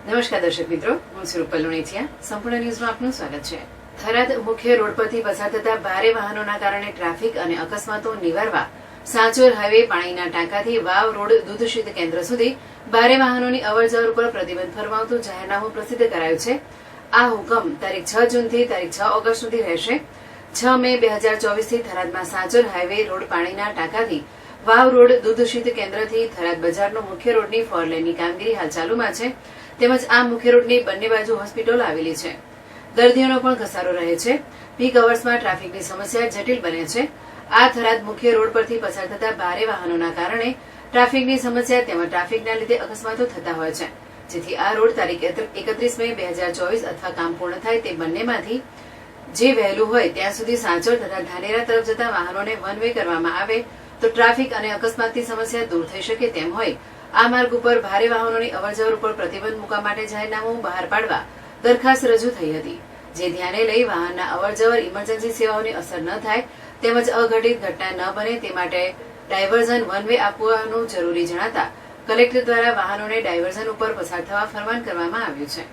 નમસ્કાર દર્શક મિત્રો, હું છું રૂપલ લુણીચિયા. સંપૂર્ણ ન્યૂઝમાં આપનું સ્વાગત છે. થરાદ મુખ્ય રોડ પરથી પસાર થતા ભારે વાહનોના કારણે ટ્રાફિક અને અકસ્માતો નિવારવા સાંચોર હાઈવે પાણીના ટાંકાથી વાવ રોડ દૂધ શીત કેન્દ્ર સુધી ભારે વાહનોની અવરજવર ઉપર પ્રતિબંધ ફરમાવતું જાહેરનામું પ્રસિદ્ધ કરાયું છે. આ હુકમ તારીખ 6 જૂનથી તારીખ 6 ઓગસ્ટ સુધી રહેશે. 6 મે 2024 થી થરાદમાં સાંચોર હાઈવે રોડ પાણીના ટાંકાથી વાવ રોડ દૂધ શીત કેન્દ્રથી થરાદ બજારનો મુખ્ય રોડની ફોર લેનની કામગીરી હાલ ચાલુમાં છે. તેમજ આ મુખ્ય રોડની બંને બાજુ હોસ્પિટલ આવેલી છે. દર્દીઓનો પણ ઘસારો રહે છે. પીક અવર્સમાં ટ્રાફિકની સમસ્યા જટિલ બને છે. આ થરાદ મુખ્ય રોડ પરથી પસાર થતા ભારે વાહનોના કારણે ટ્રાફિકની સમસ્યા તેમજ ટ્રાફિકના લીધે અકસ્માતો થતા હોય છે. જેથી આ રોડ તારીખ 31 મે 2024 અથવા કામ પૂર્ણ થાય તે બંનેમાંથી જે વહેલું હોય ત્યાં સુધી સાંચોર તથા ધાનેરા તરફ જતા વાહનોને વન વે કરવામાં આવે તો ટ્રાફિક અને અકસ્માતની સમસ્યા દૂર થઈ શકે તેમ હોય આ માર્ગ ઉપર ભારે વાહનોની અવરજવર ઉપર પ્રતિબંધ મૂકવા માટે જાહેરનામું બહાર પાડવા દરખાસ્ત રજૂ થઈ હતી. જે ધ્યાને લઈ વાહનના અવરજવર ઇમરજન્સી સેવાઓની અસર ન થાય તેમજ અઘટિત ઘટના ન બને તે માટે ડાયવર્ઝન વન વે આપવાનું જરૂરી જણાતા કલેક્ટર દ્વારા વાહનોને ડાયવર્ઝન ઉપર પસાર થવા ફરમાન કરવામાં આવ્યું છે.